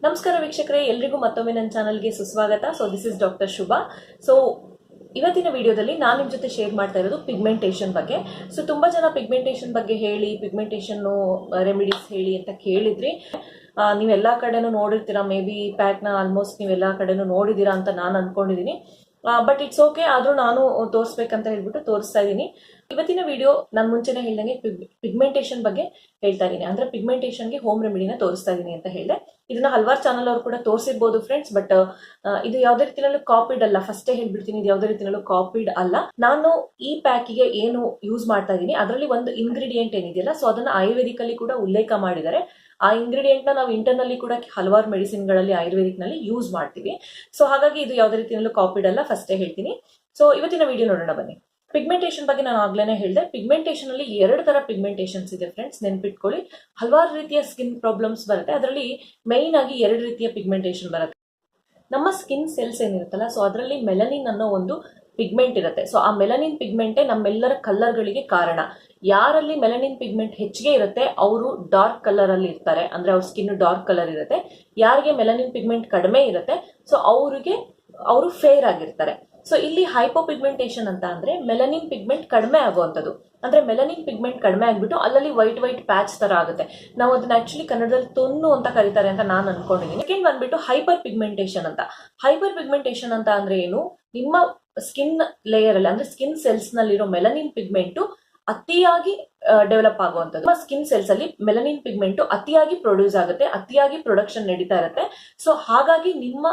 ನಮಸ್ಕಾರ ವೀಕ್ಷಕರೇ, ಎಲ್ರಿಗೂ ಮತ್ತೊಮ್ಮೆ ನನ್ನ ಚಾನಲ್ಗೆ ಸುಸ್ವಾಗತ. So this is doctor Shubha. So ಇವತ್ತಿನ ವಿಡಿಯೋದಲ್ಲಿ ನಾನು ನಿಮ್ಮ ಜೊತೆ ಶೇರ್ ಮಾಡ್ತಾ ಇರೋದು ಪಿಗ್ಮೆಂಟೇಷನ್ ಬಗ್ಗೆ. ಸೊ ತುಂಬಾ ಜನ ಪಿಗ್ಮೆಂಟೇಷನ್ ಬಗ್ಗೆ ಹೇಳಿ, ಪಿಗ್ಮೆಂಟೇಷನ್ ರೆಮಿಡೀಸ್ ಹೇಳಿ ಅಂತ ಕೇಳಿದ್ರಿ. ನೀವೆಲ್ಲ ಕಡೆನೂ ನೋಡಿರ್ತೀರಾ, ಮೇ ಬಿ ಪ್ಯಾಕ್ನ ಆಲ್ಮೋಸ್ಟ್ ನೀವೆಲ್ಲ ಕಡೆನೂ ನೋಡಿದ್ದೀರಾ ಅಂತ ನಾನು ಅನ್ಕೊಂಡಿದ್ದೀನಿ. ಬಟ್ ಇಟ್ಸ್ ಓಕೆ, ಆದರೂ ನಾನು ತೋರಿಸ್ಬೇಕಂತ ಹೇಳ್ಬಿಟ್ಟು ತೋರಿಸ್ತಾ ಇದ್ದೀನಿ. ಇವತ್ತಿನ ವಿಡಿಯೋ ನಾನು ಮುಂಚೆನೇ ಹೇಳ್ದಂಗೆ ಪಿಗ್ಮೆಂಟೇಷನ್ ಬಗ್ಗೆ ಹೇಳ್ತಾ ಇದ್ದೀನಿ. ಅಂದ್ರೆ ಪಿಗ್ಮೆಂಟೇಷನ್ಗೆ ಹೋಮ್ ರೆಮಿಡಿನ ತೋರಿಸ್ತಾ ಇದ್ದೀನಿ ಅಂತ ಹೇಳಿದೆ. ಇದನ್ನ ಹಲವಾರು ಚಾನಲ್ ಅವರು ಕೂಡ ತೋರಿಸಿರ್ಬೋದು ಫ್ರೆಂಡ್ಸ್, ಬಟ್ ಇದು ಯಾವುದೇ ರೀತಿಯಲ್ಲೂ ಕಾಪಿಡ್ ಅಲ್ಲ. ಫಸ್ಟೇ ಹೇಳ್ಬಿಡ್ತೀನಿ, ಇದು ಯಾವುದೇ ರೀತಿಯಲ್ಲೂ ಕಾಪಿಡ್ ಅಲ್ಲ. ನಾನು ಈ ಪ್ಯಾಕಿಗೆ ಏನು ಯೂಸ್ ಮಾಡ್ತಾ ಇದ್ದೀನಿ ಅದರಲ್ಲಿ ಒಂದು ಇಂಗ್ರೀಡಿಯೆಂಟ್ ಏನಿದೆಯಲ್ಲ, ಸೊ ಅದನ್ನ ಆಯುರ್ವೇದಿಕ್ ಅಲ್ಲಿ ಕೂಡ ಉಲ್ಲೇಖ ಮಾಡಿದ್ದಾರೆ. ಆ ಇಂಗ್ರೀಡಿಯೆಂಟ್ ನ ನಾವು ಇಂಟರ್ನಲ್ಲಿ ಕೂಡ ಹಲವಾರು ಮೆಡಿಸಿನ್ ಗಳಲ್ಲಿ ಆಯುರ್ವೇದಿಕ್ ನಲ್ಲಿ ಯೂಸ್ ಮಾಡ್ತೀವಿ. ಸೊ ಹಾಗಾಗಿ ಇದು ಯಾವುದೇ ರೀತಿಯಲ್ಲೂ ಕಾಪಿಡ್ ಅಲ್ಲ, ಫಸ್ಟೇ ಹೇಳ್ತೀನಿ. ಸೊ ಇವತ್ತಿನ ವಿಡಿಯೋ ನೋಡೋಣ ಬನ್ನಿ. ಪಿಗ್ಮೆಂಟೇಷನ್ ಬಗ್ಗೆ ನಾನು ಆಗ್ಲೇ ಹೇಳಿದೆ. ಪಿಗ್ಮೆಂಟೇಷನ್ ಅಲ್ಲಿ 2 ತರ ಪಿಗ್ಮೆಂಟೇಷನ್ಸ್ ಇದೆ ಫ್ರೆಂಡ್ಸ್, ನೆನ್ಪಿಟ್ಕೊಳ್ಳಿ. ಹಲವಾರು ರೀತಿಯ ಸ್ಕಿನ್ ಪ್ರಾಬ್ಲಮ್ಸ್ ಬರುತ್ತೆ, ಅದರಲ್ಲಿ ಮೈನ್ ಆಗಿ 2 ರೀತಿಯ ಪಿಗ್ಮೆಂಟೇಷನ್ ಬರುತ್ತೆ. ನಮ್ಮ ಸ್ಕಿನ್ ಸೆಲ್ಸ್ ಏನಿರುತ್ತಲ್ಲ, ಸೊ ಅದರಲ್ಲಿ ಮೆಲನಿನ್ ಅನ್ನೋ ಒಂದು ಪಿಗ್ಮೆಂಟ್ ಇರುತ್ತೆ. ಸೊ ಆ ಮೆಲನಿನ್ ಪಿಗ್ಮೆಂಟೇ ನಮ್ಮೆಲ್ಲರ ಕಲರ್ಗಳಿಗೆ ಕಾರಣ. ಯಾರಲ್ಲಿ ಮೆಲನಿನ್ ಪಿಗ್ಮೆಂಟ್ ಹೆಚ್ಚಿಗೆ ಇರುತ್ತೆ ಅವರು ಡಾರ್ಕ್ ಕಲರ್ ಅಲ್ಲಿ ಇರ್ತಾರೆ, ಅಂದ್ರೆ ಅವ್ರ ಸ್ಕಿನ್ ಡಾರ್ಕ್ ಕಲರ್ ಇರುತ್ತೆ. ಯಾರಿಗೆ ಮೆಲನಿನ್ ಪಿಗ್ಮೆಂಟ್ ಕಡಿಮೆ ಇರುತ್ತೆ, ಸೊ ಅವರು ಫೇರ್ ಆಗಿರ್ತಾರೆ. ಸೊ ಇಲ್ಲಿ ಹೈಪೋಪಿಗ್ಮೆಂಟೇಷನ್ ಅಂತ ಅಂದ್ರೆ ಮೆಲನಿನ್ ಪಿಗ್ಮೆಂಟ್ ಕಡಿಮೆ ಆಗುವಂಥದ್ದು. ಅಂದ್ರೆ ಮೆಲನಿನ್ ಪಿಗ್ಮೆಂಟ್ ಕಡಿಮೆ ಆಗ್ಬಿಟ್ಟು ಅಲ್ಲಲ್ಲಿ ವೈಟ್ ಪ್ಯಾಚ್ ತರ ಆಗುತ್ತೆ. ನಾವು ಅದನ್ನ ಆಕ್ಚುಲಿ ಕನ್ನಡದಲ್ಲಿ ತೊನ್ನು ಅಂತ ಕರೀತಾರೆ ಅಂತ ನಾನು ಅನ್ಕೊಂಡಿದ್ದೀನಿ. ಸೆಕೆಂಡ್ ಬಂದ್ಬಿಟ್ಟು ಹೈಪರ್ ಪಿಗ್ಮೆಂಟೇಷನ್ ಅಂತ. ಹೈಪರ್ ಪಿಗ್ಮೆಂಟೇಷನ್ ಅಂತ ಅಂದ್ರೆ ಏನು, ನಿಮ್ಮ ಸ್ಕಿನ್ ಲೇಯರ್ ಅಲ್ಲಿ ಅಂದ್ರೆ ಸ್ಕಿನ್ ಸೆಲ್ಸ್ ನಲ್ಲಿರೋ ಮೆಲನಿನ್ ಪಿಗ್ಮೆಂಟ್ ಅತಿಯಾಗಿ ಡೆವಲಪ್ ಆಗುವಂಥದ್ದು. ನಿಮ್ಮ ಸ್ಕಿನ್ ಸೆಲ್ಸ್ ಅಲ್ಲಿ ಮೆಲನಿನ್ ಪಿಗ್ಮೆಂಟ್ ಅತಿಯಾಗಿ ಪ್ರೊಡ್ಯೂಸ್ ಆಗುತ್ತೆ, ಅತಿಯಾಗಿ ಪ್ರೊಡಕ್ಷನ್ ನಡೀತಾ ಇರುತ್ತೆ. ಸೊ ಹಾಗಾಗಿ ನಿಮ್ಮ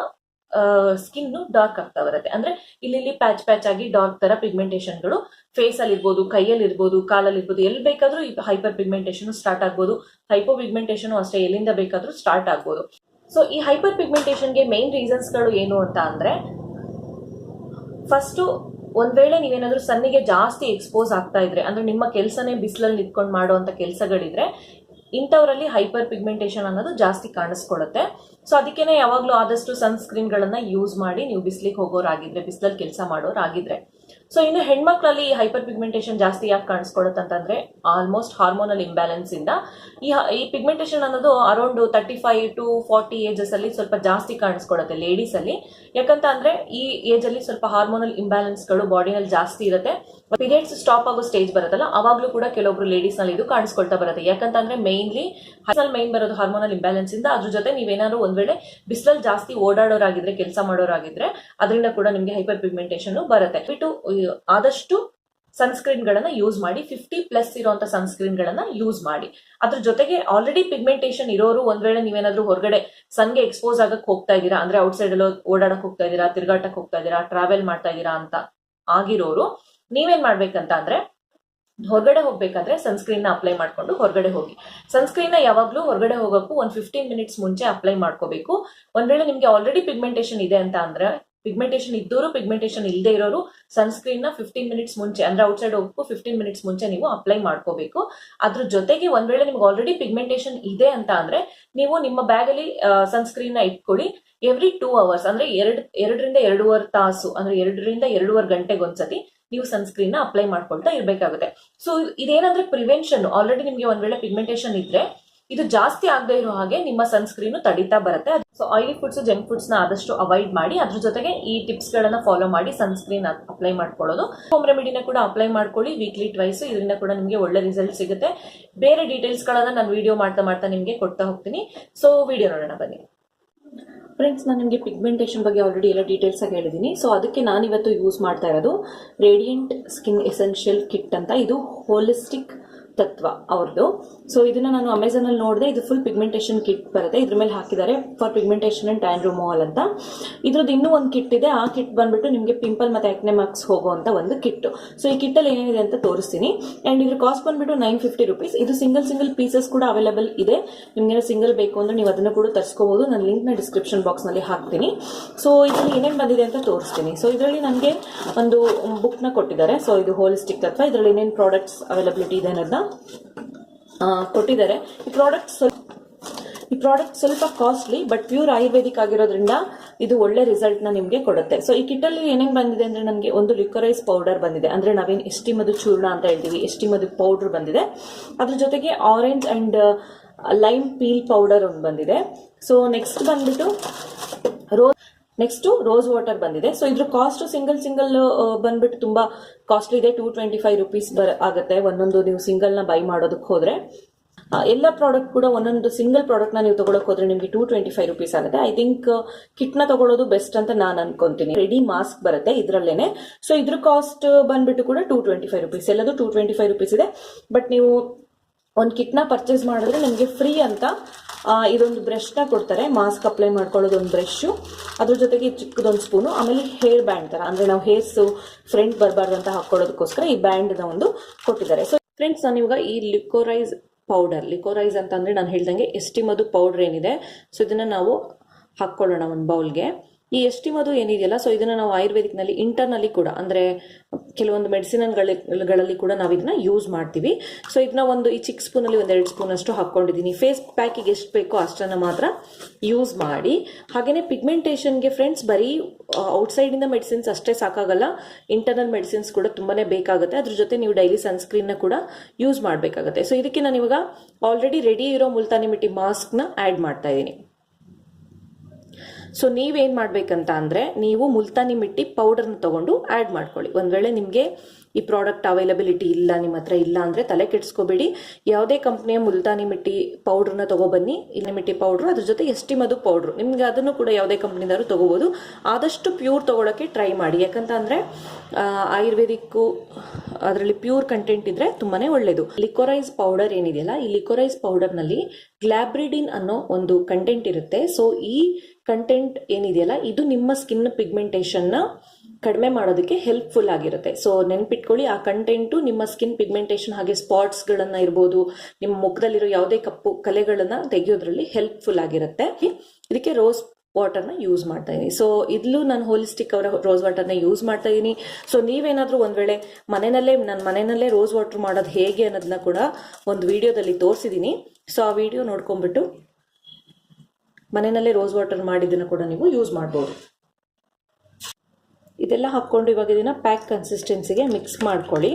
ಸ್ಕಿನ್ ಡಾರ್ಕ್ ಆಗ್ತಾ ಬರುತ್ತೆ. ಅಂದ್ರೆ ಇಲ್ಲಿ ಪ್ಯಾಚ್ ಆಗಿ ಡಾರ್ಕ್ ತರ ಪಿಗ್ಮೆಂಟೇಷನ್ ಗಳು ಫೇಸ್ ಅಲ್ಲಿ ಇರ್ಬೋದು, ಕೈಯಲ್ಲಿ ಇರ್ಬೋದು, ಕಾಲಲ್ಲಿ ಇರ್ಬೋದು, ಎಲ್ಲಿ ಬೇಕಾದ್ರೂ ಈ ಹೈಪರ್ ಪಿಗ್ಮೆಂಟೇಷನ್ ಸ್ಟಾರ್ಟ್ ಆಗ್ಬೋದು. ಹೈಪೋ ಪಿಗ್ಮೆಂಟೇಷನ್ ಅಷ್ಟೇ, ಎಲ್ಲಿಂದ ಬೇಕಾದ್ರೂ ಸ್ಟಾರ್ಟ್ ಆಗ್ಬೋದು. ಸೊ ಈ ಹೈಪರ್ ಪಿಗ್ಮೆಂಟೇಷನ್ಗೆ ಮೇನ್ ರೀಸನ್ಸ್ ಗಳು ಏನು ಅಂತ ಅಂದ್ರೆ, ಫಸ್ಟ್ ಒಂದ್ ವೇಳೆ ನೀವೇನಾದ್ರೂ ಸನ್ನಿಗೆ ಜಾಸ್ತಿ ಎಕ್ಸ್ಪೋಸ್ ಆಗ್ತಾ ಇದ್ರೆ, ಅಂದ್ರೆ ನಿಮ್ಮ ಕೆಲಸನೇ ಬಿಸಿಲಲ್ಲಿ ನಿಂತ್ಕೊಂಡು ಮಾಡುವಂತ ಕೆಲಸಗಳಿದ್ರೆ, ಇಂಥವರಲ್ಲಿ ಹೈಪರ್ ಪಿಗ್ಮೆಂಟೇಷನ್ ಅನ್ನೋದು ಜಾಸ್ತಿ ಕಾಣಿಸ್ಕೊಳ್ಳುತ್ತೆ. ಸೊ ಅದಕ್ಕೇನೆ ಯಾವಾಗ್ಲೂ ಆದಷ್ಟು ಸನ್ಸ್ಕ್ರೀನ್ ಗಳನ್ನ ಯೂಸ್ ಮಾಡಿ, ನೀವು ಬಿಸಿಲಿಗೆ ಹೋಗೋರಾಗಿದ್ರೆ, ಬಿಸಿಲಲ್ಲಿ ಕೆಲಸ ಮಾಡೋರಾಗಿದ್ರೆ. ಸೊ ಇನ್ನು ಹೆಣ್ಮಕ್ಳಲ್ಲಿ ಹೈಪರ್ ಪಿಗ್ಮೆಂಟೇಷನ್ ಜಾಸ್ತಿ ಯಾಕೆ ಕಾಣಿಸ್ಕೊಳ್ಳುತ್ತೆ ಅಂತಂದ್ರೆ, ಆಲ್ಮೋಸ್ಟ್ ಹಾರ್ಮೋನಲ್ ಇಂಬ್ಯಾಲೆನ್ಸ್ ಇಂದ ಈ ಪಿಗ್ಮೆಂಟೇಷನ್ ಅನ್ನೋದು ಅರೌಂಡ್ 35 to 40 ಏಜಸ್ ಅಲ್ಲಿ ಸ್ವಲ್ಪ ಜಾಸ್ತಿ ಕಾಣಿಸ್ಕೊಳ್ಳುತ್ತೆ ಲೇಡೀಸ್ ಅಲ್ಲಿ. ಯಾಕಂತ ಅಂದ್ರೆ ಈ ಏಜ್ ಅಲ್ಲಿ ಸ್ವಲ್ಪ ಹಾರ್ಮೋನಲ್ ಇಂಬ್ಯಾಲೆನ್ಸ್ ಗಳು ಬಾಡಿನಲ್ಲಿ ಜಾಸ್ತಿ ಇರುತ್ತೆ. ಪೀರಿಯಡ್ಸ್ ಸ್ಟಾಪ್ ಆಗೋ ಸ್ಟೇಜ್ ಬರುತ್ತಲ್ಲ, ಅವಾಗ್ಲೂ ಕೂಡ ಕೆಲವೊಬ್ರು ಲೇಡೀಸ್ ನಲ್ಲಿ ಇದು ಕಾಣಿಸ್ಕೊಳ್ತಾ ಬರುತ್ತೆ. ಯಾಕಂತಂದ್ರೆ ಮೈನ್ ಬರೋದು ಹಾರ್ಮೋನಲ್ ಇಂಬ್ಯಾಲೆನ್ಸ್ ಇಂದ. ಅದ್ರ ಜೊತೆ ನೀವೇನಾದ್ರು ಒಂದ್ ವೇಳೆ ಬಿಸಿಲಲ್ಲಿ ಜಾಸ್ತಿ ಓಡಾಡೋರಾಗಿದ್ರೆ, ಕೆಲಸ ಮಾಡೋರಾಗಿದ್ರೆ, ಅದರಿಂದ ಕೂಡ ನಿಮ್ಗೆ ಹೈಪರ್ ಪಿಗ್ಮೆಂಟೇಷನ್ ಬರುತ್ತೆ. ಬಿಟ್ಟು ಆದಷ್ಟು ಸನ್ಸ್ಕ್ರೀನ್ ಗಳನ್ನ ಯೂಸ್ ಮಾಡಿ, 50+ ಇರುವಂತ ಸನ್ಸ್ಕ್ರೀನ್ ಗಳನ್ನ ಯೂಸ್ ಮಾಡಿ. ಅದ್ರ ಜೊತೆಗೆ ಆಲ್ರೆಡಿ ಪಿಗ್ಮೆಂಟೇಷನ್ ಇರೋರು ಒಂದ್ ವೇಳೆ ನೀವೇನಾದ್ರೂ ಹೊರಗಡೆ ಸನ್ಗೆ ಎಕ್ಸ್ಪೋಸ್ ಆಗಕ್ ಹೋಗ್ತಾ ಇದ್ದೀರಾ, ಅಂದ್ರೆ ಔಟ್ ಸೈಡ್ ಅಲ್ಲಿ ಓಡಾಡಕ್ ಹೋಗ್ತಾ ಇದ್ದೀರಾ, ತಿರ್ಗಾಟಕ್ ಹೋಗ್ತಾ ಇದ್ದೀರಾ, ಟ್ರಾವೆಲ್ ಮಾಡ್ತಾ ಇದ್ದೀರಾ ಅಂತ ಆಗಿರೋರು ನೀವೇನ್ ಮಾಡ್ಬೇಕಂತ ಅಂದ್ರೆ, ಹೊರಗಡೆ ಹೋಗ್ಬೇಕಾದ್ರೆ ಸನ್ಸ್ಕ್ರೀನ್ ನ ಅಪ್ಲೈ ಮಾಡ್ಕೊಂಡು ಹೊರಗಡೆ ಹೋಗಿ. ಸನ್ಸ್ಕ್ರೀನ್ ನ ಯಾವಾಗ್ಲೂ ಹೊರಗಡೆ ಹೋಗಕ್ಕೂ 15 ಮಿನಿಟ್ಸ್ ಮುಂಚೆ ಅಪ್ಲೈ ಮಾಡ್ಕೋಬೇಕು. ಒಂದ್ ವೇಳೆ ನಿಮ್ಗೆ ಆಲ್ರೆಡಿ ಪಿಗ್ಮೆಂಟೇಷನ್ ಇದೆ ಅಂತ ಅಂದ್ರೆ, ಪಿಗ್ಮೆಂಟೇಷನ್ ಇದ್ದವರು, ಪಿಗ್ಮೆಂಟೇಷನ್ ಇಲ್ಲದೆ ಇರೋರು ಸನ್ಸ್ಕ್ರೀನ್ ನ 15 ಮಿನಿಟ್ಸ್ ಮುಂಚೆ, ಅಂದ್ರೆ ಔಟ್ ಸೈಡ್ ಹೋಗಕ್ಕೂ 15 ಮಿನಿಟ್ಸ್ ಮುಂಚೆ ನೀವು ಅಪ್ಲೈ ಮಾಡ್ಕೋಬೇಕು. ಅದ್ರ ಜೊತೆಗೆ ಒಂದ್ ವೇಳೆ ನಿಮ್ಗೆ ಆಲ್ರೆಡಿ ಪಿಗ್ಮೆಂಟೇಷನ್ ಇದೆ ಅಂತ ಅಂದ್ರೆ, ನೀವು ನಿಮ್ಮ ಬ್ಯಾಗ್ ಅಲ್ಲಿ ಸನ್ಸ್ಕ್ರೀನ್ ನ ಇಟ್ಕೊಳ್ಳಿ. ಎವ್ರಿ 2 hours ಅಂದ್ರೆ 2ರಿಂದ 2.5 ತಾಸು, ಅಂದ್ರೆ 2ರಿಂದ 2.5 ಗಂಟೆಗೊಂದ್ಸತಿ ನೀವು ಸನ್ಸ್ಕ್ರೀನ್ ನ ಅಪ್ಲೈ ಮಾಡ್ಕೊಳ್ತಾ ಇರ್ಬೇಕಾಗುತ್ತೆ. ಸೊ ಇದೇನಂದ್ರೆ ಪ್ರಿವೆನ್ಷನ್. ಆಲ್ರೆಡಿ ನಿಮ್ಗೆ ಒಂದ್ ವೇಳೆ ಪಿಗ್ಮೆಂಟೇಷನ್ ಇದ್ರೆ ಇದು ಜಾಸ್ತಿ ಆಗದೆ ಇರೋ ಹಾಗೆ ನಿಮ್ಮ ಸನ್ಸ್ಕ್ರೀನ್ ತಡಿತಾ ಬರುತ್ತೆ. So oily foods, junk foods ನ ಆದಷ್ಟು ಅವಾಯ್ಡ್ ಮಾಡಿ, ಅದ್ರ ಜೊತೆಗೆ ಈ ಟಿಪ್ಸ್ ಗಳನ್ನ ಫಾಲೋ ಮಾಡಿ ಸನ್ಸ್ಕ್ರೀನ್ ಅಪ್ಲೈ ಮಾಡ್ಕೊಳ್ಳೋದು. ಹೋಮ್ ರೆಮಿಡಿನ ಕೂಡ ಅಪ್ಲೈ ಮಾಡ್ಕೊಳ್ಳಿ ವೀಕ್ಲಿ ಟ್ವೈಸ್. ಇದರಿಂದ ಕೂಡ ನಿಮಗೆ ಒಳ್ಳೆ ರಿಸಲ್ಟ್ ಸಿಗುತ್ತೆ. ಬೇರೆ ಡೀಟೇಲ್ಸ್ ಗಳನ್ನ ನಾನು ವಿಡಿಯೋ ಮಾಡ್ತಾ ನಿಮ್ಗೆ ಕೊಡ್ತಾ ಹೋಗ್ತೀನಿ. ಸೊ ವಿಡಿಯೋ ನೋಡೋಣ ಬನ್ನಿ ಫ್ರೆಂಡ್ಸ್. ನಾನು ನಿಮಗೆ ಪಿಗ್ಮೆಂಟೇಷನ್ ಬಗ್ಗೆ ಆಲ್ರೆಡಿ ಎಲ್ಲ ಡೀಟೇಲ್ಸ್ ಆಗಿ ಹೇಳಿದ್ದೀನಿ. ಸೊ ಅದಕ್ಕೆ ನಾನಿವತ್ತು ಯೂಸ್ ಮಾಡ್ತಾ ಇರೋದು ರೇಡಿಯಂಟ್ ಸ್ಕಿನ್ ಎಸೆನ್ಷಿಯಲ್ ಕಿಟ್ ಅಂತ. ಇದು ಹೋಲಿಸ್ಟಿಕ್ ತತ್ವ ಅವ್ರದ್ದು. ಸೊ ಇದನ್ನ ನಾನು ಅಮೆಝಾನ್ ಅಲ್ಲಿ ನೋಡಿದೆ. ಇದು ಫುಲ್ ಪಿಗ್ಮೆಂಟೇಷನ್ ಕಿಟ್ ಬರುತ್ತೆ. ಇದ್ರ ಮೇಲೆ ಹಾಕಿದ್ದಾರೆ for pigmentation and tan removal ಅಂತ. ಇದ್ರದ್ದು ಇನ್ನೂ ಒಂದು ಕಿಟ್ ಇದೆ. ಆ ಕಿಟ್ ಬಂದ್ಬಿಟ್ಟು ನಿಮಗೆ ಪಿಂಪಲ್ ಮತ್ತೆ ಆಕ್ನೆ ಮಾರ್ಕ್ಸ್ ಹೋಗುವಂತ ಒಂದು ಕಿಟ್. ಸೊ ಈ ಕಿಟ್ ಅಲ್ಲಿ ಏನೇನಿದೆ ಅಂತ ತೋರಿಸ್ತೀನಿ. ಅಂಡ್ ಇದ್ರ ಕಾಸ್ಟ್ ಬಂದ್ಬಿಟ್ಟು 950 rupees. ಇದು ಸಿಂಗಲ್ ಪೀಸಸ್ ಕೂಡ ಅವೈಲೇಬಲ್ ಇದೆ. ನಿಮ್ಗೆ ಸಿಂಗಲ್ ಬೇಕು ಅಂದ್ರೆ ನೀವು ಅದನ್ನು ಕೂಡ ತರಿಸ್ಕೋಬಹುದು. ನಾನು ಲಿಂಕ್ ನ ಡಿಸ್ಕ್ರಿಪ್ಷನ್ ಬಾಕ್ಸ್ ನಲ್ಲಿ ಹಾಕ್ತೀನಿ. ಸೊ ಇದರಲ್ಲಿ ಏನೇನು ಬಂದಿದೆ ಅಂತ ತೋರಿಸ್ತೀನಿ. ಸೊ ಇದರಲ್ಲಿ ನನಗೆ ಒಂದು ಬುಕ್ ನ ಕೊಟ್ಟಿದ್ದಾರೆ. ಸೊ ಇದು ಹೋಲಿಸ್ಟಿಕ್ ತತ್ವ. ಇದರಲ್ಲಿ ಏನೇನು ಪ್ರಾಡಕ್ಟ್ಸ್ ಅವೈಲಬಿಲಿಟಿ ಇದೆ ಅನ್ನೋದನ್ನ ಕೊಟ್ಟಿದ್ದಾರೆ. ಈ ಪ್ರಾಡಕ್ಟ್ಸ್ ಈ ಪ್ರಾಡಕ್ಟ್ ಸ್ವಲ್ಪ ಕಾಸ್ಟ್ಲಿ ಬಟ್ ಪ್ಯೂರ್ ಆಯುರ್ವೇದಿಕ್ ಆಗಿರೋದ್ರಿಂದ ಇದು ಒಳ್ಳೆ ರಿಸಲ್ಟ್ ನ ನಿಮಗೆ ಕೊಡುತ್ತೆ. ಸೊ ಈ ಕಿಟ್ಟಲ್ಲಿ ಏನೇನು ಬಂದಿದೆ ಅಂದ್ರೆ ನನಗೆ ಒಂದು ಲಿಕೊರೈಸ್ ಪೌಡರ್ ಬಂದಿದೆ, ಅಂದ್ರೆ ನಾವೇನು ಎಸ್ಟಿ ಮಧು ಚೂರ್ಣ ಅಂತ ಹೇಳ್ತೀವಿ, ಎಸ್ಟಿ ಮಧು ಪೌಡರ್ ಬಂದಿದೆ. ಅದ್ರ ಜೊತೆಗೆ orange and lime peel powder ಒಂದು ಬಂದಿದೆ. ಸೊ ನೆಕ್ಸ್ಟ್ ಬಂದ್ಬಿಟ್ಟು ರೋಸ್ ವಾಟರ್ ಬಂದಿದೆ. ಸೊ ಇದ್ರ ಕಾಸ್ಟ್ ಸಿಂಗಲ್ ಬಂದ್ಬಿಟ್ಟು ತುಂಬಾ ಕಾಸ್ಟ್ಲಿ ಇದೆ, 225 ರೂಪೀಸ್ ಆಗುತ್ತೆ ಒಂದೊಂದು ನೀವು ಸಿಂಗಲ್ ನ ಬೈ ಮಾಡೋದಕ್ಕೆ ಹೋದ್ರೆ. ಎಲ್ಲ ಪ್ರಾಡಕ್ಟ್ ಕೂಡ ಒಂದೊಂದು ಸಿಂಗಲ್ ಪ್ರಾಡಕ್ಟ್ ನ ನೀವು ತಗೊಳಕ್ ಹೋದ್ರೆ ನಿಮಗೆ 225 ರೂಪೀಸ್ ಆಗುತ್ತೆ. ಐ ಥಿಂಕ್ ಕಿಟ್ ನ ತಗೊಳ್ಳೋದು ಬೆಸ್ಟ್ ಅಂತ ನಾನು ಅನ್ಕೊಂತೀನಿ. ರೆಡಿ ಮಾಸ್ಕ್ ಬರುತ್ತೆ ಇದ್ರಲ್ಲೇನೆ. ಸೊ ಇದ್ರ ಕಾಸ್ಟ್ ಬಂದ್ಬಿಟ್ಟು ಕೂಡ 225 ರೂಪೀಸ್, ಎಲ್ಲದು 225 ರೂಪೀಸ್ ಇದೆ. ಬಟ್ ನೀವು ಒಂದು ಕಿಟ್ ನ ಪರ್ಚೇಸ್ ಮಾಡಿದ್ರೆ ನಿಮಗೆ ಫ್ರೀ ಅಂತ ಇದೊಂದು ಬ್ರಷ್ ನ ಕೊಡ್ತಾರೆ, ಮಾಸ್ಕ್ ಅಪ್ಲೈ ಮಾಡ್ಕೊಳ್ಳೋದು ಒಂದು ಬ್ರಷ್, ಅದ್ರ ಜೊತೆಗೆ ಚಿಕ್ಕದೊಂದು ಸ್ಪೂನು, ಆಮೇಲೆ ಹೇರ್ ಬ್ಯಾಂಡ್ ತರ, ಅಂದ್ರೆ ನಾವು ಹೇರ್ಸ್ ಫ್ರಂಟ್ ಬರಬಾರ್ದು ಅಂತ ಹಾಕೊಳ್ಳೋದಕ್ಕೋಸ್ಕರ ಈ ಬ್ಯಾಂಡ್ ನ ಒಂದು ಕೊಟ್ಟಿದ್ದಾರೆ. ಸೊ ಫ್ರೆಂಡ್ಸ್, ನಾನು ಇವಾಗ ಈ ಲಿಕೋರೈಸ್ ಅಂತ ಅಂದ್ರೆ ನಾನು ಹೇಳ್ದಂಗೆ ಎಸ್ಟಿ ಮಧು ಪೌಡರ್ ಏನಿದೆ, ಸೊ ಇದನ್ನ ನಾವು ಹಾಕೊಳ್ಳೋಣ ಒಂದು ಬೌಲ್ಗೆ. ಈ ಎಸ್ಟಿ ಮಧು ಏನಿದೆಯಲ್ಲ, ಸೊ ಇದನ್ನ ನಾವು ಆಯುರ್ವೇದಿಕ್ ನಲ್ಲಿ ಇಂಟರ್ನಲ್ಲಿ ಕೂಡ, ಅಂದ್ರೆ ಕೆಲವೊಂದು ಮೆಡಿಸಿನ್ಗಳಲ್ಲಿ ಕೂಡ ನಾವು ಇದನ್ನ ಯೂಸ್ ಮಾಡ್ತೀವಿ. ಸೊ ಇದನ್ನ ಈ ಚಿಕ್ಕ ಸ್ಪೂನ್ ಅಲ್ಲಿ 1-2 ಸ್ಪೂನ್ ಅಷ್ಟು ಹಾಕೊಂಡಿದ್ದೀನಿ. ಫೇಸ್ ಪ್ಯಾಕಿಗೆ ಎಷ್ಟು ಬೇಕೋ ಅಷ್ಟನ್ನ ಮಾತ್ರ ಯೂಸ್ ಮಾಡಿ. ಹಾಗೇನೆ ಪಿಗ್ಮೆಂಟೇಷನ್ಗೆ ಫ್ರೆಂಡ್ಸ್ ಬರೀ ಔಟ್ಸೈಡ್ ಇಂದ ಮೆಡಿಸಿನ್ಸ್ ಅಷ್ಟೇ ಸಾಕಾಗಲ್ಲ, ಇಂಟರ್ನಲ್ ಮೆಡಿಸಿನ್ಸ್ ಕೂಡ ತುಂಬಾನೇ ಬೇಕಾಗುತ್ತೆ. ಅದ್ರ ಜೊತೆ ನೀವು ಡೈಲಿ ಸನ್ಸ್ಕ್ರೀನ್ ನ ಕೂಡ ಯೂಸ್ ಮಾಡಬೇಕಾಗುತ್ತೆ. ಸೊ ಇದಕ್ಕೆ ನಾನು ಇವಾಗ ಆಲ್ರೆಡಿ ರೆಡಿ ಇರೋ ಮುಲ್ತಾನಿ ಮಿಟ್ಟಿ ಮಾಸ್ಕ್ ನ ಆಡ್ ಮಾಡ್ತಾ ಇದ್ದೀನಿ. ಸೊ ನೀವೇನ್ ಮಾಡ್ಬೇಕಂತ ಅಂದ್ರೆ, ನೀವು ಮುಲ್ತಾನಿ ಮಿಟ್ಟಿ ಪೌಡರ್ನ ತಗೊಂಡು ಆಡ್ ಮಾಡ್ಕೊಳ್ಳಿ. ಒಂದ್ ವೇಳೆ ನಿಮ್ಗೆ ಈ ಪ್ರಾಡಕ್ಟ್ ಅವೈಲಬಿಲಿಟಿ ಇಲ್ಲ, ನಿಮ್ಮ ಹತ್ರ ಇಲ್ಲ ಅಂದ್ರೆ ತಲೆ ಕೆಡಿಸ್ಕೋಬೇಡಿ. ಯಾವುದೇ ಕಂಪ್ನಿಯ ಮುಲ್ತಾನಿ ಮಿಟ್ಟಿ ಪೌಡರ್ನ ತಗೋಬನ್ನಿ, ಇಲ್ಲಿ ಮಿಟ್ಟಿ ಪೌಡರ್, ಅದ್ರ ಜೊತೆ ಎಸ್ಟಿ ಮಧು ಪೌಡರ್, ನಿಮ್ಗೆ ಅದನ್ನು ಕೂಡ ಯಾವುದೇ ಕಂಪ್ನಿದಾರು ತಗೋಬಹುದು. ಆದಷ್ಟು ಪ್ಯೂರ್ ತಗೊಳಕ್ಕೆ ಟ್ರೈ ಮಾಡಿ, ಯಾಕಂತ ಅಂದ್ರೆ ಆಯುರ್ವೇದಿಕ್ ಅದರಲ್ಲಿ ಪ್ಯೂರ್ ಕಂಟೆಂಟ್ ಇದ್ರೆ ತುಂಬಾನೇ ಒಳ್ಳೇದು. ಲಿಕೊರೈಸ್ ಪೌಡರ್ ಏನಿದೆಯಲ್ಲ, ಈ ಲಿಕೊರೈಸ್ ಪೌಡರ್ ನಲ್ಲಿ ಗ್ಲಾಬ್ರಿಡಿನ್ ಅನ್ನೋ ಒಂದು ಕಂಟೆಂಟ್ ಇರುತ್ತೆ. ಸೊ ಈ ಕಂಟೆಂಟ್ ಏನಿದೆಯಲ್ಲ, ಇದು ನಿಮ್ಮ ಸ್ಕಿನ್ ಪಿಗ್ಮೆಂಟೇಷನ್ ನ ಕಡಿಮೆ ಮಾಡೋದಕ್ಕೆ ಹೆಲ್ಪ್ಫುಲ್ ಆಗಿರುತ್ತೆ. ಸೊ ನೆನ್ಪಿಟ್ಕೊಳ್ಳಿ, ಆ ಕಂಟೆಂಟು ನಿಮ್ಮ ಸ್ಕಿನ್ ಪಿಗ್ಮೆಂಟೇಷನ್ ಹಾಗೆ ಸ್ಪಾಟ್ಸ್ ಗಳನ್ನ ಇರ್ಬೋದು, ನಿಮ್ಮ ಮುಖದಲ್ಲಿರೋ ಯಾವುದೇ ಕಪ್ಪು ಕಲೆಗಳನ್ನ ತೆಗೆಯೋದ್ರಲ್ಲಿ ಹೆಲ್ಪ್ಫುಲ್ ಆಗಿರುತ್ತೆ. ಇದಕ್ಕೆ ರೋಸ್ ವಾಟರ್ನ ಯೂಸ್ ಮಾಡ್ತಾ ಇದೀನಿ. ಸೊ ಇದ್ಲೂ ನಾನು ಹೋಲಿಸ್ಟಿಕ್ ಅವರ ರೋಸ್ ವಾಟರ್ನ ಯೂಸ್ ಮಾಡ್ತಾ ಇದೀನಿ. ಸೊ ನೀವೇನಾದ್ರೂ ಒಂದ್ ವೇಳೆ ನನ್ನ ಮನೆಯಲ್ಲೇ ರೋಸ್ ವಾಟರ್ ಮಾಡೋದು ಹೇಗೆ ಅನ್ನೋದನ್ನ ಕೂಡ ಒಂದು ವಿಡಿಯೋದಲ್ಲಿ ತೋರಿಸಿದೀನಿ. ಸೊ ಆ ವಿಡಿಯೋ ನೋಡ್ಕೊಂಡ್ಬಿಟ್ಟು ಮನೆಯಲ್ಲೇ ರೋಸ್ ವಾಟರ್ ಮಾಡಿದ್ದನ್ನ ಕೂಡ ನೀವು ಯೂಸ್ ಮಾಡಬಹುದು. ಇದೆಲ್ಲ ಹಾಕೊಂಡು ಇವಾಗ ಇದನ್ನ ಪ್ಯಾಕ್ ಕನ್ಸಿಸ್ಟೆನ್ಸಿಗೆ ಮಿಕ್ಸ್ ಮಾಡ್ಕೊಳ್ಳಿ.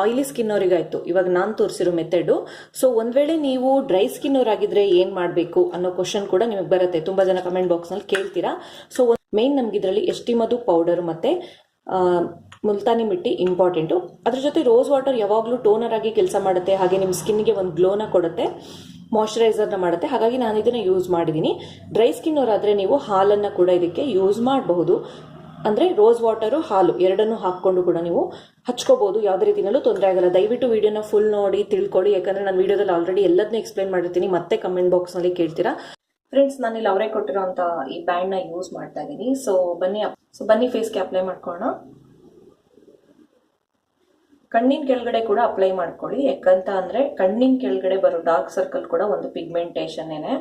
ಆಯಿಲಿ ಸ್ಕಿನ್ ಅವರಿಗಾಯ್ತು ಇವಾಗ ನಾನು ತೋರಿಸಿರೋ ಮೆಥಡ್. ಸೊ ಒಂದ್ ವೇಳೆ ನೀವು ಡ್ರೈ ಸ್ಕಿನ್ ಅವರಾಗಿದ್ರೆ ಏನ್ ಮಾಡ್ಬೇಕು ಅನ್ನೋ ಕ್ವಶನ್ ಕೂಡ ನಿಮಗೆ ಬರುತ್ತೆ, ತುಂಬಾ ಜನ ಕಮೆಂಟ್ ಬಾಕ್ಸ್ ನಲ್ಲಿ ಕೇಳ್ತೀರಾ. ಸೊ ಮೇನ್ ನಮ್ಗೆ ಇದರಲ್ಲಿ ಎಸ್ಟಿ ಮಧು ಪೌಡರ್ ಮತ್ತೆ ಮುಲ್ತಾನಿ ಮಿಟ್ಟಿ ಇಂಪಾರ್ಟೆಂಟು. ಅದ್ರ ಜೊತೆ ರೋಸ್ ವಾಟರ್ ಯಾವಾಗಲೂ ಟೋನರ್ ಆಗಿ ಕೆಲಸ ಮಾಡುತ್ತೆ, ಹಾಗೆ ನಿಮ್ಮ ಸ್ಕಿನ್ಗೆ ಒಂದು ಗ್ಲೋನ ಕೊಡುತ್ತೆ, ಮಾಯಶ್ಚರೈಸರ್ನ ಮಾಡುತ್ತೆ. ಹಾಗಾಗಿ ನಾನು ಇದನ್ನ ಯೂಸ್ ಮಾಡಿದ್ದೀನಿ. ಡ್ರೈ ಸ್ಕಿನ್ ಅವರಾದ್ರೆ ನೀವು ಹಾಲನ್ನ ಕೂಡ ಇದಕ್ಕೆ ಯೂಸ್ ಮಾಡಬಹುದು. ಅಂದ್ರೆ ರೋಸ್ ವಾಟರು ಹಾಲು ಎರಡನ್ನು ಹಾಕೊಂಡು ಕೂಡ ನೀವು ಹಚ್ಕೋಬಹುದು, ಯಾವುದೇ ರೀತಿಯಲ್ಲೂ ತೊಂದರೆ ಆಗಲ್ಲ. ದಯವಿಟ್ಟು ವಿಡಿಯೋನ ಫುಲ್ ನೋಡಿ ತಿಳ್ಕೊಳ್ಳಿ, ಯಾಕಂದ್ರೆ ನಾನು ವಿಡಿಯೋದಲ್ಲಿ ಆಲ್ರೆಡಿ ಎಲ್ಲದನ್ನ ಎಕ್ಸ್ಪ್ಲೈನ್ ಮಾಡಿರ್ತೀನಿ, ಮತ್ತೆ ಕಮೆಂಟ್ ಬಾಕ್ಸ್ ನಲ್ಲಿ ಕೇಳ್ತೀರಾ. ಫ್ರೆಂಡ್ಸ್, ನಾನು ಇಲ್ಲಿ ಅವರೇ ಕೊಟ್ಟಿರೋಂಥ ಈ ಬ್ಯಾಂಡ್ ನ ಯೂಸ್ ಮಾಡ್ತಾ ಇದ್ದೀನಿ. ಸೊ ಬನ್ನಿ ಫೇಸ್ಗೆ ಅಪ್ಲೈ ಮಾಡ್ಕೊಳ್ಳೋಣ. ಕಣ್ಣಿನ ಕೆಳಗಡೆ ಕೂಡ ಅಪ್ಲೈ ಮಾಡ್ಕೊಳ್ಳಿ, ಯಾಕಂತ ಅಂದ್ರೆ ಕಣ್ಣಿನ ಕೆಳಗಡೆ ಬರೋ ಡಾರ್ಕ್ ಸರ್ಕಲ್ ಕೂಡ ಒಂದು ಪಿಗ್ಮೆಂಟೇಷನ್ ಏನೆ.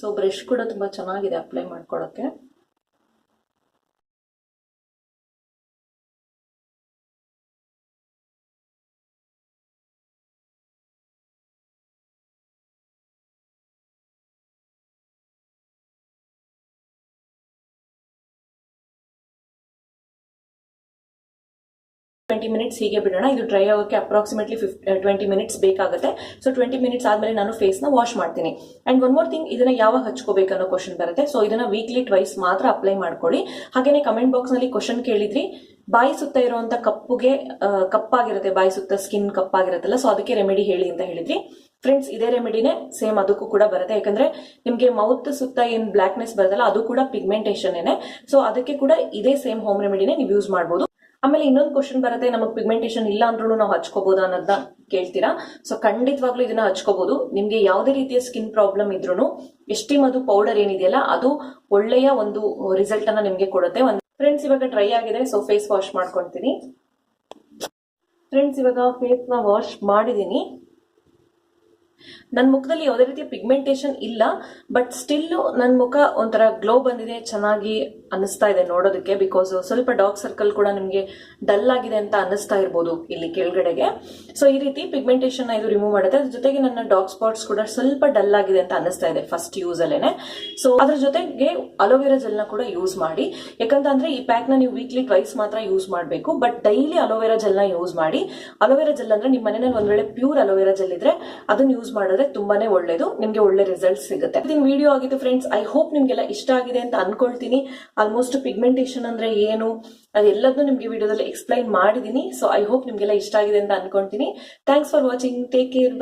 ಸೊ ಬ್ರಷ್ ಕೂಡ ತುಂಬಾ ಚೆನ್ನಾಗಿದೆ ಅಪ್ಲೈ ಮಾಡ್ಕೊಳ್ಳೋಕೆ. ಟ್ವೆಂಟಿ ಮಿನಿಟ್ಸ್ ಹೀಗೆ ಬಿಡೋಣ. ಇದು ಡ್ರೈ ಆಗೋಕೆ ಅಪ್ರಾಕ್ಸಿಮೇಟ್ಲಿ 20 ಮಿನಿಟ್ಸ್ ಬೇಕಾಗುತ್ತೆ. ಸೊ 20 ಮಿನಿಟ್ಸ್ ಆದ್ಮೇಲೆ ನಾನು ಫೇಸ್ ನ ವಾಶ್ ಮಾಡ್ತೀನಿ. ಅಂಡ್ ಒನ್ ಮೋರ್ ಥಿಂಗ್, ಇದನ್ನ ಯಾವಾಗ ಹಚ್ಕೋಬೇಕು ಅನ್ನೋ ಕ್ವಶನ್ ಬರುತ್ತೆ. ಸೊ ಇದನ್ನ ವೀಕ್ಲಿ ಟ್ವೈಸ್ ಮಾತ್ರ ಅಪ್ಲೈ ಮಾಡ್ಕೊಳ್ಳಿ. ಹಾಗೇನೆ ಕಮೆಂಟ್ ಬಾಕ್ಸ್ ನಲ್ಲಿ ಕ್ವಶನ್ ಕೇಳಿದ್ರಿ, ಬಾಯಿ ಸುತ್ತ ಇರುವಂತ ಕಪ್ಪಾಗಿರುತ್ತೆ, ಬಾಯಿ ಸುತ್ತ ಸ್ಕಿನ್ ಕಪ್ಪಾಗಿರುತ್ತಲ್ಲ, ಸೊ ಅದಕ್ಕೆ ರೆಮಿಡಿ ಹೇಳಿ ಅಂತ ಹೇಳಿದ್ರಿ. ಫ್ರೆಂಡ್ಸ್, ಇದೇ ರೆಮಿಡಿನೇ ಸೇಮ್ ಅದಕ್ಕೂ ಕೂಡ ಬರುತ್ತೆ, ಯಾಕಂದ್ರೆ ನಿಮ್ಗೆ ಮೌತ್ ಸುತ್ತ ಏನ್ ಬ್ಲಾಕ್ನೆಸ್ ಬರುತ್ತಲ್ಲ ಅದು ಕೂಡ ಪಿಗ್ಮೆಂಟೇಷನ್ ಏನೆ. ಸೊ ಅದಕ್ಕೆ ಕೂಡ ಇದೇ ಸೇಮ್ ಹೋಮ್ ರೆಮಿಡಿನೇ ನೀವು ಯೂಸ್ ಮಾಡಬಹುದು. ಆಮೇಲೆ ಇನ್ನೊಂದು ಕ್ವಶನ್ ಬರುತ್ತೆ, ನಮಗೆ ಪಿಗ್ಮೆಂಟೇಷನ್ ಇಲ್ಲ ಅಂದ್ರೂ ನಾವು ಹಚ್ಕೋಬಹುದು ಅನ್ನೋದನ್ನ ಕೇಳ್ತೀರಾ. ಸೊ ಖಂಡಿತವಾಗ್ಲೂ ಇದನ್ನ ಹಚ್ಕೋಬಹುದು. ನಿಮ್ಗೆ ಯಾವುದೇ ರೀತಿಯ ಸ್ಕಿನ್ ಪ್ರಾಬ್ಲಮ್ ಇದ್ರೂ ಎಸ್ಟಿ ಮಧು ಪೌಡರ್ ಏನಿದೆಯಲ್ಲ ಅದು ಒಳ್ಳೆಯ ಒಂದು ರಿಸಲ್ಟ್ ಅನ್ನ ನಿಮ್ಗೆ ಕೊಡುತ್ತೆ. ಫ್ರೆಂಡ್ಸ್, ಇವಾಗ ಡ್ರೈ ಆಗಿದೆ, ಸೊ ಫೇಸ್ ವಾಶ್ ಮಾಡ್ಕೊಳ್ತೀನಿ. ಫ್ರೆಂಡ್ಸ್, ಇವಾಗ ಫೇಸ್ ನ ವಾಶ್ ಮಾಡಿದೀನಿ. ನನ್ನ ಮುಖದಲ್ಲಿ ಯಾವುದೇ ರೀತಿಯ ಪಿಗ್ಮೆಂಟೇಷನ್ ಇಲ್ಲ, ಬಟ್ ಸ್ಟಿಲ್ ನನ್ನ ಮುಖ ಒಂಥರ ಗ್ಲೋ ಬಂದಿದೆ, ಚೆನ್ನಾಗಿ ಅನ್ನಿಸ್ತಾ ಇದೆ ನೋಡೋದಕ್ಕೆ. ಬಿಕಾಸ್ ಸ್ವಲ್ಪ ಡಾರ್ಕ್ ಸರ್ಕಲ್ ಕೂಡ ನಿಮಗೆ ಡಲ್ ಆಗಿದೆ ಅಂತ ಅನ್ನಿಸ್ತಾ ಇರ್ಬೋದು ಇಲ್ಲಿ ಕೆಳಗಡೆಗೆ. ಸೊ ಈ ರೀತಿ ಪಿಗ್ಮೆಂಟೇಷನ್ ಇದು ರಿಮೂವ್ ಮಾಡುತ್ತೆ. ಅದ್ರ ಜೊತೆಗೆ ನನ್ನ ಡಾರ್ಕ್ ಸ್ಪಾಟ್ಸ್ ಕೂಡ ಸ್ವಲ್ಪ ಡಲ್ ಆಗಿದೆ ಅಂತ ಅನ್ನಿಸ್ತಾ ಇದೆ ಫಸ್ಟ್ ಯೂಸ್ ಅಲ್ಲೇನೆ. ಸೊ ಅದ್ರ ಜೊತೆಗೆ ಅಲೋವೆರಾ ಜೆಲ್ ನ ಕೂಡ ಯೂಸ್ ಮಾಡಿ. ಯಾಕಂತಂದ್ರೆ ಈ ಪ್ಯಾಕ್ ನ ನೀವು ವೀಕ್ಲಿ ಟ್ವೈಸ್ ಮಾತ್ರ ಯೂಸ್ ಮಾಡಬೇಕು, ಬಟ್ ಡೈಲಿ ಅಲೋವೆರಾ ಜೆಲ್ ನ ಯೂಸ್ ಮಾಡಿ. ಅಲೋವೆರಾ ಜೆಲ್ ಅಂದ್ರೆ ನಿಮ್ಮ ಮನೆಯಲ್ಲಿ ಒಂದ್ ವೇಳೆ ಪ್ಯೂರ್ ಅಲೋವೆರಾ ಜೆಲ್ ಇದ್ರೆ ಅದನ್ನ ಯೂಸ್ ಮಾಡಿದ್ರೆ ತುಂಬಾನೇ ಒಳ್ಳೇದು, ನಿಮ್ಗೆ ಒಳ್ಳೆ ರಿಸಲ್ಟ್ ಸಿಗುತ್ತೆ. ಇದನ್ನ ವಿಡಿಯೋ ಆಗಿತ್ತು ಫ್ರೆಂಡ್ಸ್. ಐ ಹೋಪ್ ನಿಮ್ಗೆಲ್ಲ ಇಷ್ಟ ಆಗಿದೆ ಅಂತ ಅನ್ಕೊಳ್ತೀನಿ. ಆಲ್ಮೋಸ್ಟ್ ಪಿಗ್ಮೆಂಟೇಷನ್ ಅಂದ್ರೆ ಏನು ಅದೆಲ್ಲದನ್ನು ನಿಮ್ಗೆ ವಿಡಿಯೋದಲ್ಲಿ ಎಕ್ಸ್ಪ್ಲೈನ್ ಮಾಡಿದೀನಿ. ಸೊ ಐ ಹೋಪ್ ನಿಮ್ಗೆಲ್ಲ ಇಷ್ಟ ಆಗಿದೆ ಅಂತ ಅನ್ಕೊಂತೀನಿ. Thanks for watching. Take care.